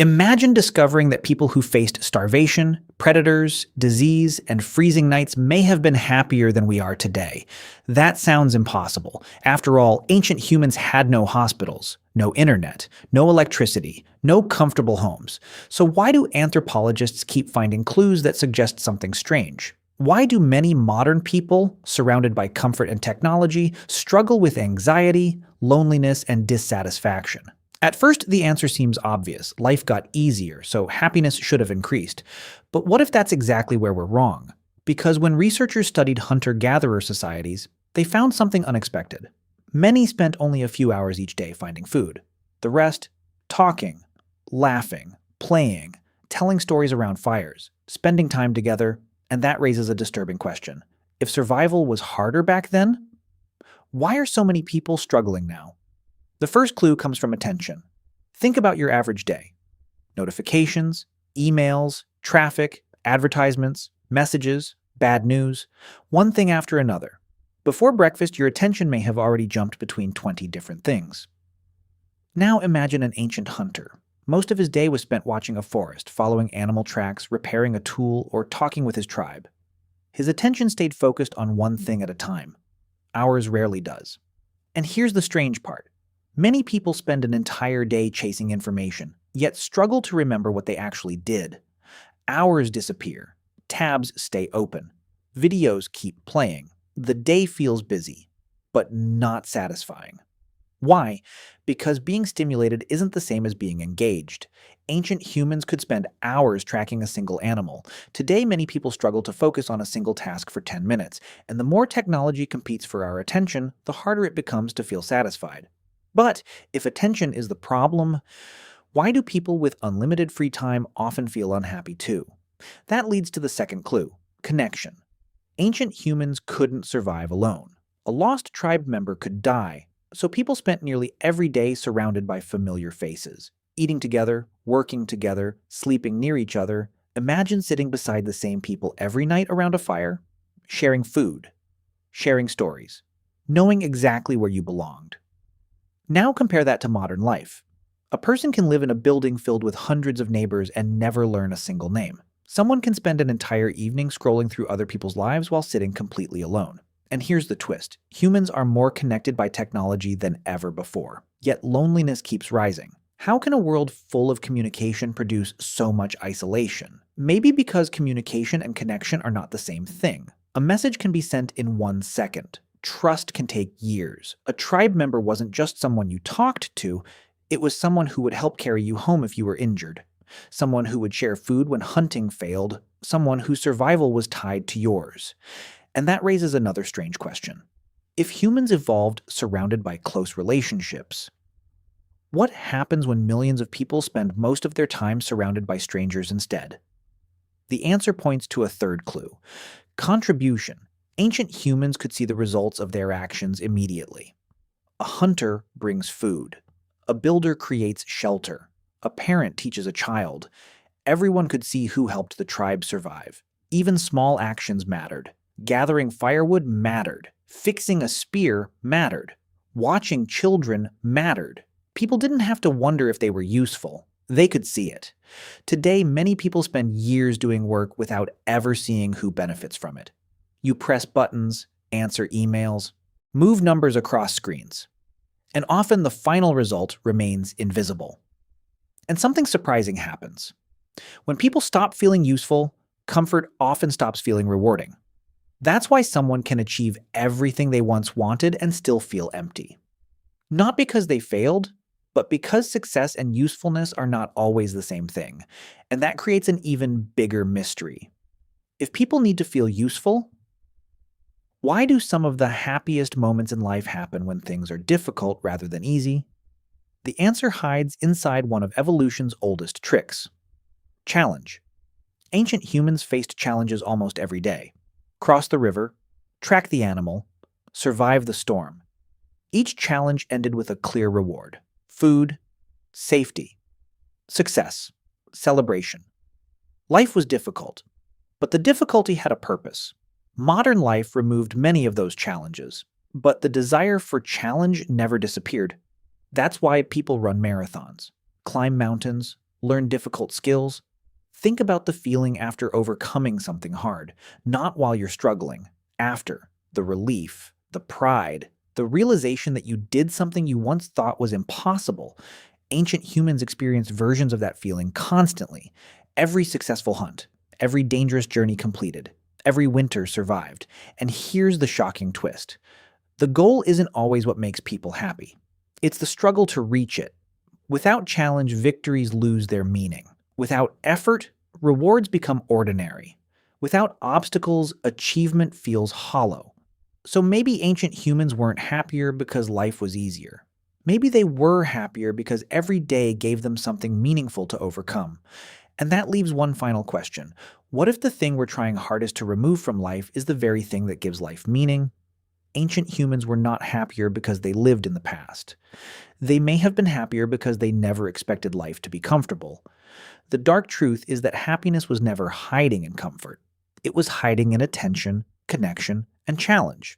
Imagine discovering that people who faced starvation, predators, disease, and freezing nights may have been happier than we are today. That sounds impossible. After all, ancient humans had no hospitals, no internet, no electricity, no comfortable homes. So why do anthropologists keep finding clues that suggest something strange? Why do many modern people, surrounded by comfort and technology, struggle with anxiety, loneliness, and dissatisfaction? At first, the answer seems obvious. Life got easier, so happiness should have increased. But what if that's exactly where we're wrong? Because when researchers studied hunter-gatherer societies, they found something unexpected. Many spent only a few hours each day finding food. The rest, talking, laughing, playing, telling stories around fires, spending time together, and that raises a disturbing question. If survival was harder back then, why are so many people struggling now? The first clue comes from attention. Think about your average day. Notifications, emails, traffic, advertisements, messages, bad news, one thing after another. Before breakfast, your attention may have already jumped between 20 different things. Now imagine an ancient hunter. Most of his day was spent watching a forest, following animal tracks, repairing a tool, or talking with his tribe. His attention stayed focused on one thing at a time. Ours rarely does. And here's the strange part. Many people spend an entire day chasing information, yet struggle to remember what they actually did. Hours disappear. Tabs stay open. Videos keep playing. The day feels busy, but not satisfying. Why? Because being stimulated isn't the same as being engaged. Ancient humans could spend hours tracking a single animal. Today, many people struggle to focus on a single task for 10 minutes, and the more technology competes for our attention, the harder it becomes to feel satisfied. But if attention is the problem, why do people with unlimited free time often feel unhappy too? That leads to the second clue, connection. Ancient humans couldn't survive alone. A lost tribe member could die, so people spent nearly every day surrounded by familiar faces, eating together, working together, sleeping near each other. Imagine sitting beside the same people every night around a fire, sharing food, sharing stories, knowing exactly where you belonged. Now compare that to modern life. A person can live in a building filled with hundreds of neighbors and never learn a single name. Someone can spend an entire evening scrolling through other people's lives while sitting completely alone. And here's the twist. Humans are more connected by technology than ever before. Yet loneliness keeps rising. How can a world full of communication produce so much isolation? Maybe because communication and connection are not the same thing. A message can be sent in 1 second. Trust can take years. A tribe member wasn't just someone you talked to, it was someone who would help carry you home if you were injured. Someone who would share food when hunting failed. Someone whose survival was tied to yours. And that raises another strange question. If humans evolved surrounded by close relationships, what happens when millions of people spend most of their time surrounded by strangers instead? The answer points to a third clue. Contribution. Ancient humans could see the results of their actions immediately. A hunter brings food. A builder creates shelter. A parent teaches a child. Everyone could see who helped the tribe survive. Even small actions mattered. Gathering firewood mattered. Fixing a spear mattered. Watching children mattered. People didn't have to wonder if they were useful. They could see it. Today, many people spend years doing work without ever seeing who benefits from it. You press buttons, answer emails, move numbers across screens. And often the final result remains invisible. And something surprising happens. When people stop feeling useful, comfort often stops feeling rewarding. That's why someone can achieve everything they once wanted and still feel empty. Not because they failed, but because success and usefulness are not always the same thing. And that creates an even bigger mystery. If people need to feel useful, why do some of the happiest moments in life happen when things are difficult rather than easy? The answer hides inside one of evolution's oldest tricks. Challenge. Ancient humans faced challenges almost every day. Cross the river, track the animal, survive the storm. Each challenge ended with a clear reward. Food, safety, success, celebration. Life was difficult, but the difficulty had a purpose. Modern life removed many of those challenges, but the desire for challenge never disappeared. That's why people run marathons, climb mountains, learn difficult skills. Think about the feeling after overcoming something hard, not while you're struggling. After, the relief, the pride, the realization that you did something you once thought was impossible. Ancient humans experienced versions of that feeling constantly. Every successful hunt, every dangerous journey completed, every winter survived. And here's the shocking twist. The goal isn't always what makes people happy. It's the struggle to reach it. Without challenge, victories lose their meaning. Without effort, rewards become ordinary. Without obstacles, achievement feels hollow. So maybe ancient humans weren't happier because life was easier. Maybe they were happier because every day gave them something meaningful to overcome. And that leaves one final question. What if the thing we're trying hardest to remove from life is the very thing that gives life meaning? Ancient humans were not happier because they lived in the past. They may have been happier because they never expected life to be comfortable. The dark truth is that happiness was never hiding in comfort. It was hiding in attention, connection, and challenge.